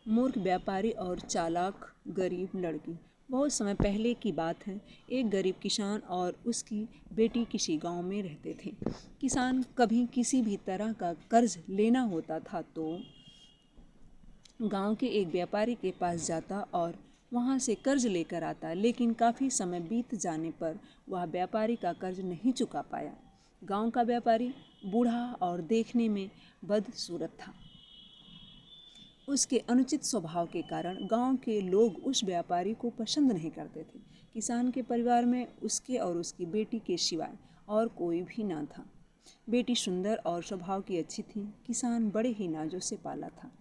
मूर्ख व्यापारी और चालाक गरीब लड़की। बहुत समय पहले की बात है। एक गरीब किसान और उसकी बेटी किसी गांव में रहते थे। किसान कभी किसी भी तरह का कर्ज लेना होता था तो गांव के एक व्यापारी के पास जाता और वहां से कर्ज लेकर आता, लेकिन काफ़ी समय बीत जाने पर वह व्यापारी का कर्ज नहीं चुका पाया। गांव का व्यापारी बूढ़ा और देखने में बदसूरत था। उसके अनुचित स्वभाव के कारण गांव के लोग उस व्यापारी को पसंद नहीं करते थे। किसान के परिवार में उसके और उसकी बेटी के सिवाय और कोई भी न था। बेटी सुंदर और स्वभाव की अच्छी थी। किसान बड़े ही नाजों से पाला था।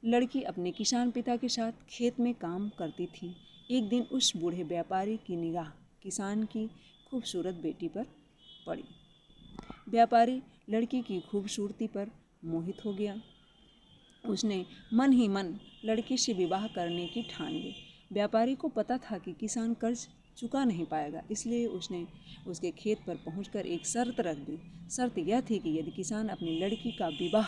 लड़की अपने किसान पिता के साथ खेत में काम करती थी। एक दिन उस बूढ़े व्यापारी की निगाह किसान की खूबसूरत बेटी पर पड़ी। व्यापारी लड़की की खूबसूरती पर मोहित हो गया। उसने मन ही मन लड़की से विवाह करने की ठान ली। व्यापारी को पता था कि किसान कर्ज चुका नहीं पाएगा, इसलिए उसने उसके खेत पर पहुंचकर एक शर्त रख दी। शर्त यह थी कि यदि किसान अपनी लड़की का विवाह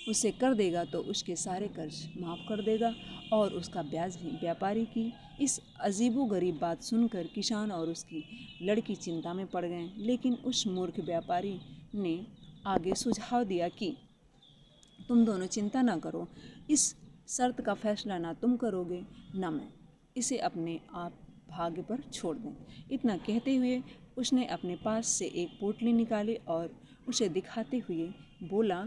उससे कर देगा तो उसके सारे कर्ज माफ़ कर देगा और उसका ब्याज भी। व्यापारी की इस अजीबोगरीब बात सुनकर किसान और उसकी लड़की चिंता में पड़ गए, लेकिन उस मूर्ख व्यापारी ने आगे सुझाव दिया कि तुम दोनों चिंता ना करो, इस शर्त का फैसला ना तुम करोगे ना मैं, इसे अपने आप भाग्य पर छोड़ दें। इतना कहते हुए उसने अपने पास से एक पोटली निकाली और उसे दिखाते हुए बोला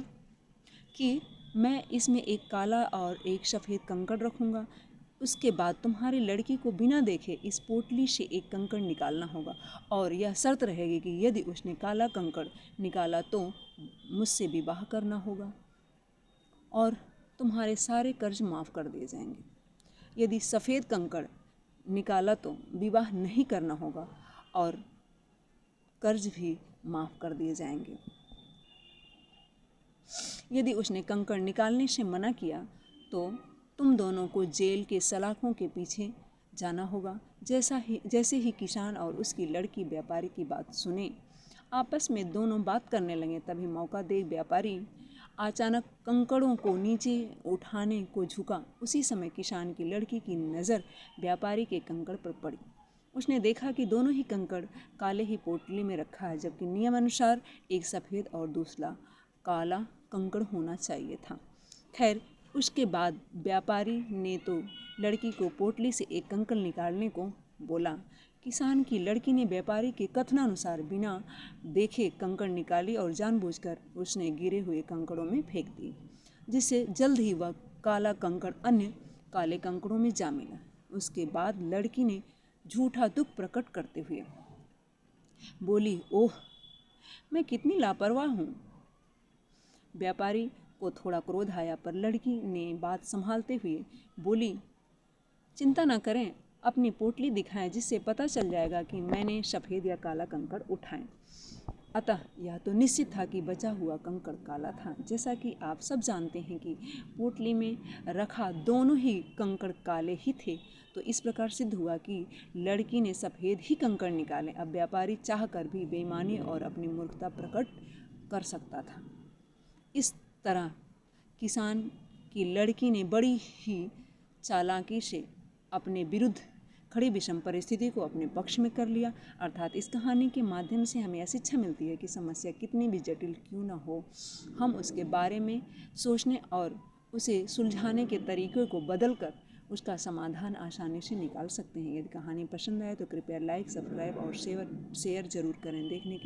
कि मैं इसमें एक काला और एक सफ़ेद कंकड़ रखूँगा। उसके बाद तुम्हारी लड़की को बिना देखे इस पोटली से एक कंकड़ निकालना होगा और यह शर्त रहेगी कि यदि उसने काला कंकड़ निकाला तो मुझसे विवाह करना होगा और तुम्हारे सारे कर्ज माफ़ कर दिए जाएंगे। यदि सफ़ेद कंकड़ निकाला तो विवाह नहीं करना होगा और कर्ज भी माफ़ कर दिए जाएंगे। यदि उसने कंकड़ निकालने से मना किया तो तुम दोनों को जेल के सलाखों के पीछे जाना होगा। जैसे ही किसान और उसकी लड़की व्यापारी की बात सुने, आपस में दोनों बात करने लगे। तभी मौका देख व्यापारी अचानक कंकड़ों को नीचे उठाने को झुका। उसी समय किसान की लड़की की नज़र व्यापारी के कंकड़ पर पड़ी। उसने देखा कि दोनों ही कंकड़ काले ही पोटली में रखा है, जबकि नियम अनुसार एक सफ़ेद और दूसरा काला कंकड़ होना चाहिए था। खैर, उसके बाद व्यापारी ने तो लड़की को पोटली से एक कंकड़ निकालने को बोला। किसान की लड़की ने व्यापारी के कथनानुसार बिना देखे कंकड़ निकाली और जानबूझकर उसने गिरे हुए कंकड़ों में फेंक दी, जिससे जल्द ही वह काला कंकड़ अन्य काले कंकड़ों में जा मिला। उसके बाद लड़की ने झूठा दुख प्रकट करते हुए बोली, ओह, मैं कितनी लापरवाह हूँ। व्यापारी को थोड़ा क्रोध आया, पर लड़की ने बात संभालते हुए बोली, चिंता न करें, अपनी पोटली दिखाएं, जिससे पता चल जाएगा कि मैंने सफ़ेद या काला कंकड़ उठाए। अतः यह तो निश्चित था कि बचा हुआ कंकड़ काला था। जैसा कि आप सब जानते हैं कि पोटली में रखा दोनों ही कंकड़ काले ही थे, तो इस प्रकार सिद्ध हुआ कि लड़की ने सफ़ेद ही कंकड़ निकाले। अब व्यापारी चाहकर भी बेईमानी और अपनी मूर्खता प्रकट कर सकता था। इस तरह किसान की लड़की ने बड़ी ही चालाकी से अपने विरुद्ध खड़ी विषम परिस्थिति को अपने पक्ष में कर लिया। अर्थात इस कहानी के माध्यम से हमें यह शिक्षा मिलती है कि समस्या कितनी भी जटिल क्यों न हो, हम उसके बारे में सोचने और उसे सुलझाने के तरीक़े को बदलकर उसका समाधान आसानी से निकाल सकते हैं। यदि कहानी पसंद आए तो कृपया लाइक, सब्सक्राइब और शेयर ज़रूर करें। देखने के